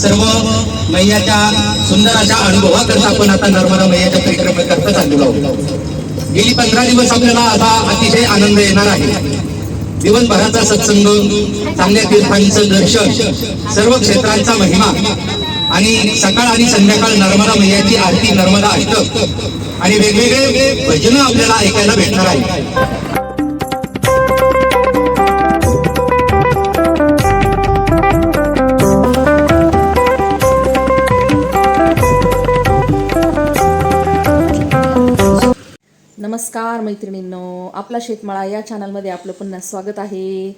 सर्व मैयाच्या सुंदर अशा अनुभवाकरता आपण आता नर्मदा मैयाच्या परिक्रमेकरता चाललेलो आहोत। गेली 15 दिवस आपल्याला आता अतिशय आनंद येणार आहे। दिवसभराचा सत्संग, चांगल्या तीर्थांचं दर्शन, सर्व क्षेत्रांचा महिमा आणि सकाळ आणि संध्याकाळ नर्मदा मैयाची आरती, नर्मदा अष्टक आणि वेगवेगळे भजनं आपल्याला ऐकायला भेटणार आहे। नमस्कार मैत्रिणींनो, आपला शेतमाळा या चॅनलमध्ये आपलं पुन्हा स्वागत आहे।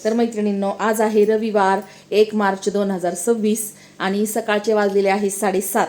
तर मैत्रिणींनो, आज आहे रविवार 1 मार्च 2026 आणि सकाळचे वाजलेले आहे 7:30।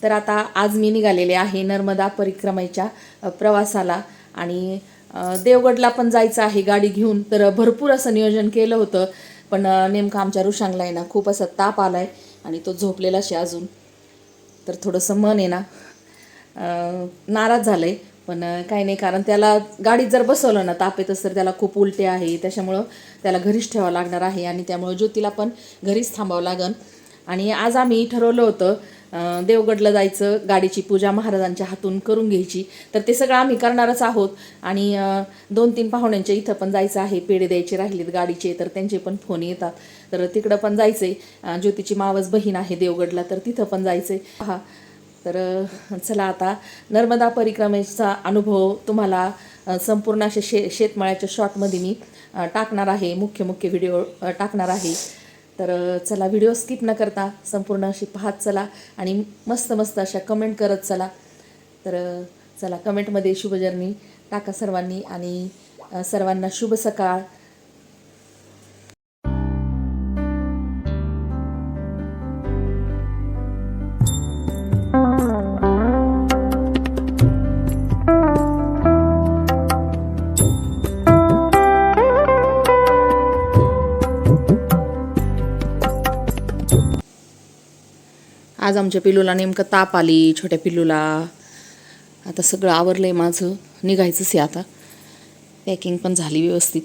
तर आता आज मी निघालेले आहे नर्मदा परिक्रमेच्या प्रवासाला आणि देवगडला पण जायचं आहे गाडी घेऊन। तर भरपूर असं नियोजन केलं होतं, पण नेमकं आमच्या ऋषांगला आहे ना खूप असा ताप आलाय आणि तो झोपलेला शे अजून। तर थोडंसं मन आहे ना नाराज झालंय, पण काही नाही, कारण त्याला गाडीत जर बसवलं ना ताप येतच तर त्याला खूप उलटे आहे, त्याच्यामुळं त्याला घरीच ठेवावं लागणार आहे आणि त्यामुळं ज्योतीला पण घरीच थांबावं लागन। आणि आज आम्ही ठरवलं होतं देवगडला जायचं, गाडीची पूजा महाराजांच्या हातून करून घ्यायची। तर ते सगळं आम्ही करणारच आहोत आणि 2-3 पाहुण्यांच्या इथं पण जायचं आहे, पेढे द्यायचे राहिलेत गाडीचे, तर त्यांचे पण फोन येतात, तर तिकडं पण जायचं आहे। ज्योतीची मावस बहीण आहे देवगडला, तर तिथं पण जायचं आहे। हा, तर चला आता नर्मदा परिक्रमेचा अनुभव तुम्हाला संपूर्ण अशा शेतमाळ्याच्या शॉर्टमध्ये मी टाकणार आहे, मुख्य व्हिडिओ टाकणार आहे। तर चला, व्हिडिओ स्किप न करता संपूर्ण अशी पाहत चला आणि मस्त अशा कमेंट करत चला। तर चला, कमेंटमध्ये शुभ जर्नी टाका सर्वांनी आणि सर्वांना शुभ सकाळ। आज आमच्या पिल्लूला नेमकं ताप आली, छोट्या पिल्लूला। आता सगळं आवरलंय माझं, निघायचंच आहे आता। पॅकिंग पण झाली व्यवस्थित,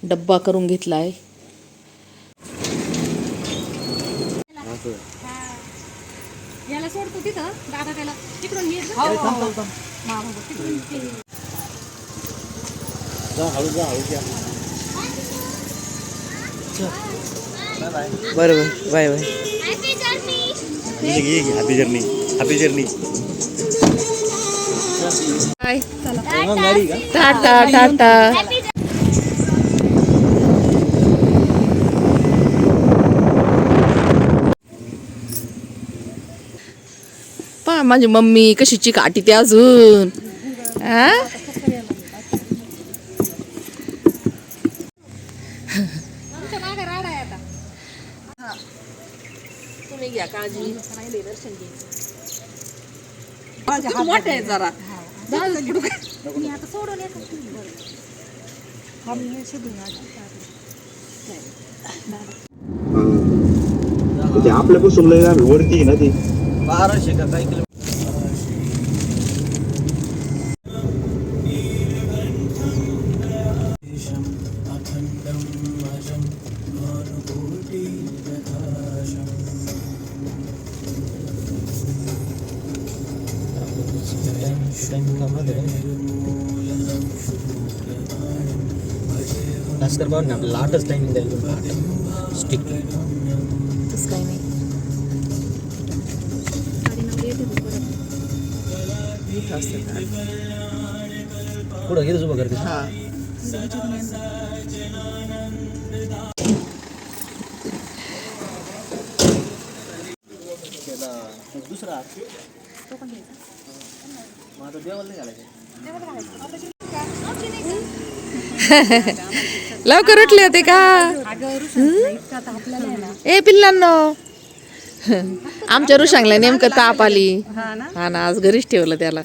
डब्बा करून घेतलाय। याला सोडतो तिथं दादा, त्याला तिकडून बरोबर, bye bye, happy journey, happy journey. Tata tata. पा माझी मम्मी कशी चिकाटी ते अजून। तुम्ही घ्या काळजी, दर्शन मोठे आहे जरा। आता सोडून येतो आपल्यापासून लय आम्ही वरती आहे ना, ती 1200 का काही किलो। नस्कर बाबा ना आपल्याला 8च टाइमिंग द्यायला स्टिक तसं काही नाही। पुढं घेतच उभं करते। दुसरा माझं देवाला नाही घालायचं। लवकर उठले होते का ए पिल्लांनो? आमच्या ऋषांगला नेमकं ताप आली। हा ना, आज घरीच ठेवलं त्याला।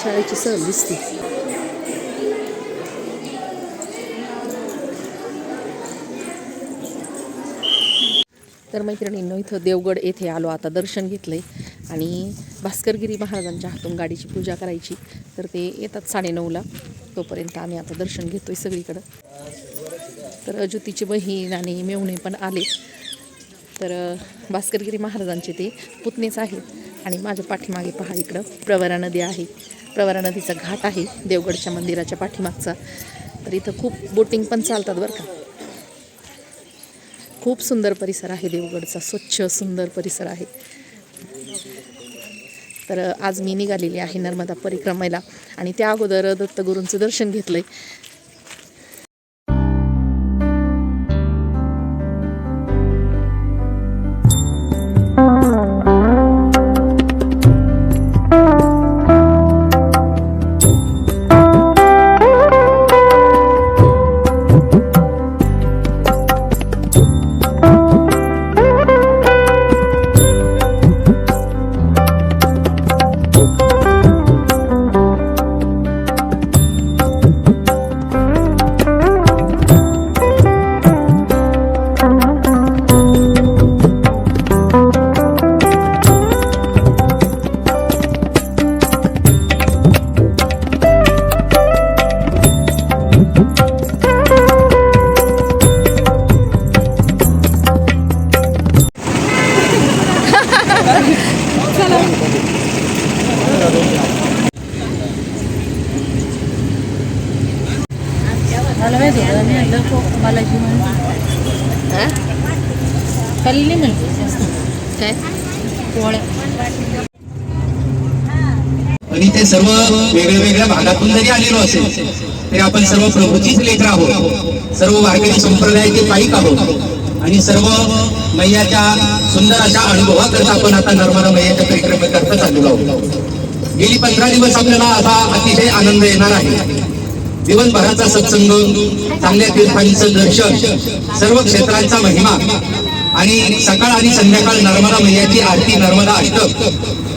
शाळेची सहल दिसते। तर मैत्रिणींनो इथं देवगड येथे आलो, आता दर्शन घेतलंय आणि भास्करगिरी महाराजांच्या हातून गाडीची पूजा करायची, तर ते येतात 9:30ला. तोपर्यंत आम्ही आता दर्शन घेतोय सगळीकडं. तर ज्योतीची बहीण आणि मेवणे पण आले. तर भास्करगिरी महाराजांचे ते पुतणेच आहेत. आणि माझ्या पाठीमागे पहा, इकडं प्रवरा नदी आहे. प्रवरा नदीचा घाट आहे देवगडच्या मंदिराच्या पाठीमागचा. तर इथं खूप बोटिंग पण चालतात बरं का. खूप सुंदर परिसर आहे देवगडचा, स्वच्छ सुंदर परिसर आहे. तर आज मी निघालेली आहे नर्मदा परिक्रमेला आणि त्या अगोदर दत्तगुरूंचं दर्शन घेतलंय. आणि ते सर्व वेगळ्या भागातून जरी आलेलो असेल तरी आपण सर्व प्रभूचीच लेकर आहोत. सर्व वारकरी संप्रदायाचे पाईक आहोत आणि सर्व मैयाच्या सुंदर अशा अनुभवाकरता आपण आता नर्मदा मैयाच्या परिक्रमेकरता चाललो आहोत. गेली 15 दिवस आपल्याला असा अतिशय आनंद येणार आहे. दिवसभराचा सत्संग, चांगल्या तीर्थांचं दर्शन, सर्व क्षेत्रांचा महिमा आणि सकाळ आणि संध्याकाळ नर्मदा मैयाची आरती, नर्मदा अष्टक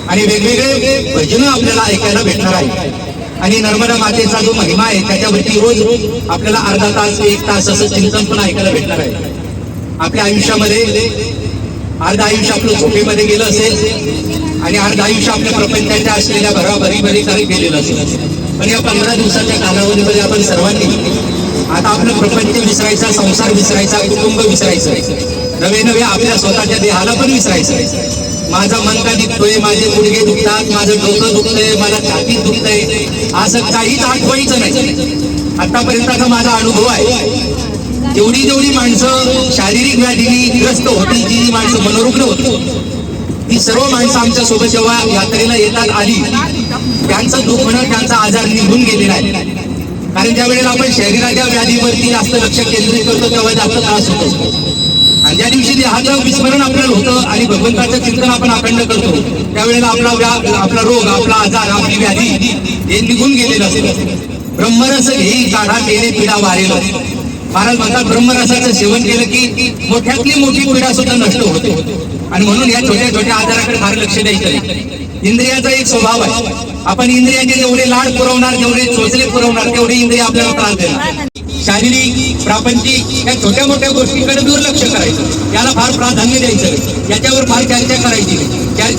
आणि वेगवेगळे भजनं आपल्याला ऐकायला भेटणार आहे. आणि नर्मदा मातेचा जो महिमा आहे त्याच्यावरती रोज आपल्याला अर्धा तास 1 तास असं चिंतन पण ऐकायला भेटणार आहे. आपल्या आयुष्यामध्ये अर्ध आयुष्य आपलं झोपेमध्ये गेलं असेल आणि अर्ध आयुष्य आपल्या प्रपंचाच्या असलेल्या भराभरी करत गेलेलं असेल. पण या 15 दिवसाच्या कालावधीमध्ये आपण सर्वांनी आता आपलं प्रपंच विसरायचा, संसार विसरायचा, कुटुंब विसरायचं, नवे आपल्या स्वतःच्या देहाला पण विसरायचं. माझा मन का दुखतोय, माझे गुडघे दुखतात, माझं डोकं दुखतंय, मला छाती दुखतंय, असं काहीच आठवायचं नाही. आतापर्यंतचा माझा अनुभव आहे. जेवढी माणसं शारीरिक व्याधीने ग्रस्त होती, जी माणसं मनोरुग्ण होती, ती सर्व माणसं आमच्या सोबत जेव्हा यात्रेला येतात आली, त्यांचं दुखणं, त्यांचा आजार निघून गेलेला आहे. कारण ज्या वेळेला आपण शरीराच्या व्याधीवरती जास्त लक्ष केंद्रित करतो तेव्हा जास्त त्रास होतो. आणि ज्या दिवशी देहाचं विस्मरण आपल्याला होतं आणि भगवंताचं चिंतन आपण अखंड करतो, त्यावेळेला आपला रोग, आपला आजार, आपली व्याधी हे निघून गेलेलं असेल. ब्रह्मरस घेई काढा तेने पिढा वारेल. महाराज म्हणतात ब्रह्मरसाचं सेवन केलं की मोठ्यातली मोठी पिढा सुद्धा नष्ट होते. आणि म्हणून या छोट्या आजाराकडे फार लक्ष द्यायचं. इंद्रियाचा एक स्वभाव आहे, आपण इंद्रियांचे जेवढे लाड पुरवणार, जेवढे चोचले पुरवणार, तेवढे इंद्रिय आपल्याला त्रास देणार. शारीरिक, प्रापंचिक या छोट्या मोठ्या गोष्टींकडे दुर्लक्ष करायचं, याला फार प्राधान्य द्यायचं, याच्यावर फार चर्चा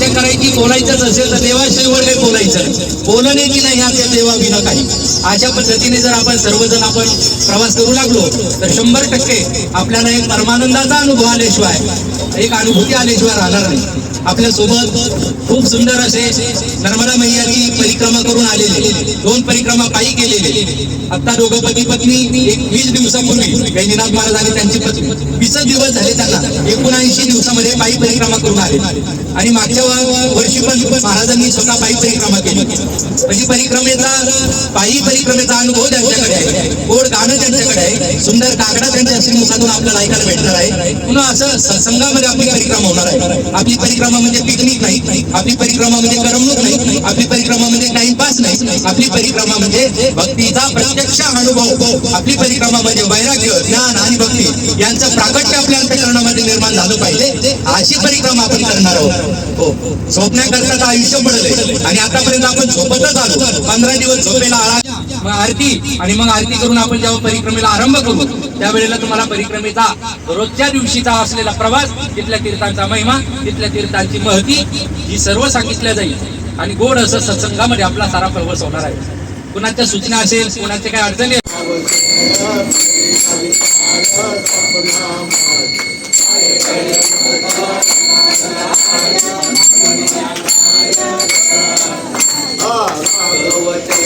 करायची, बोलायचंच असेल तर देवाशिवाय बोलायचं, बोलण्याची नाही असेल देवा विना काही. अशा पद्धतीने जर आपण सर्वजण प्रवास करू लागलो तर 100% आपल्याला एक परमानंदाचा अनुभव आल्याशिवाय, एक अनुभूती आल्याशिवाय राहणार नाही. आपल्या सोबत खूप सुंदर असे नर्मदा मैयाची परिक्रमा करून आलेले, 2 परिक्रमा पायी केलेले. आता दोघं पती पत्नी 20 दिवसापूर्वी गैनीनाथ महाराज आणि त्यांची पत्नी 20 दिवस झाले त्यांना 79 दिवसामध्ये पायी परिक्रमा करून आले. आणि मागच्या वर्षी पण महाराजांनी स्वतः पायी परिक्रमा केली. म्हणजे पायी परिक्रमेचा अनुभव त्यांच्याकडे आहे, गोड गाणं त्यांच्याकडे आहे, सुंदर काकडा त्यांच्या श्रीमुखातून आपल्याला ऐकायला भेटणार आहे. पुन्हा असं सत्संगामध्ये आपली परिक्रमा होणार आहे. आपली परिक्रमा म्हणजे पिकनिक नाही, आपली परिक्रमा म्हणजे करमणूक नाही, आपली परिक्रमा म्हणजे टाइमपास नाही, आपली परिक्रमा म्हणजे भक्तीचा प्रत्यक्ष अनुभव, आपली परिक्रमा म्हणजे वैराग्य, ज्ञान आणि भक्ती यांचं प्राकट्य आपल्या अंतःकरणामध्ये निर्माण झालं पाहिजे, अशी परिक्रमा आपण करणार आहोत. हो, झोपण्याकरता आयुष्य पडलंय आणि आतापर्यंत आपण झोपतच आलो. 15 दिवस झोपेला आळा, मग आरती, आणि मग आरती करून आपण जेव्हा परिक्रमेला आरंभ करू त्यावेळेला तुम्हाला परिक्रमेचा रोजच्या दिवशीचा असलेला प्रवास, तिथल्या तीर्थांचा महिमा, तिथल्या तीर्थांची महती ही सर्व सांगितल्या जाईल आणि गोड असं सत्संगामध्ये आपला सारा प्रवास होणार आहे. कुणाच्या सूचना असेल, कुणाच्या काही अडचणी भागवत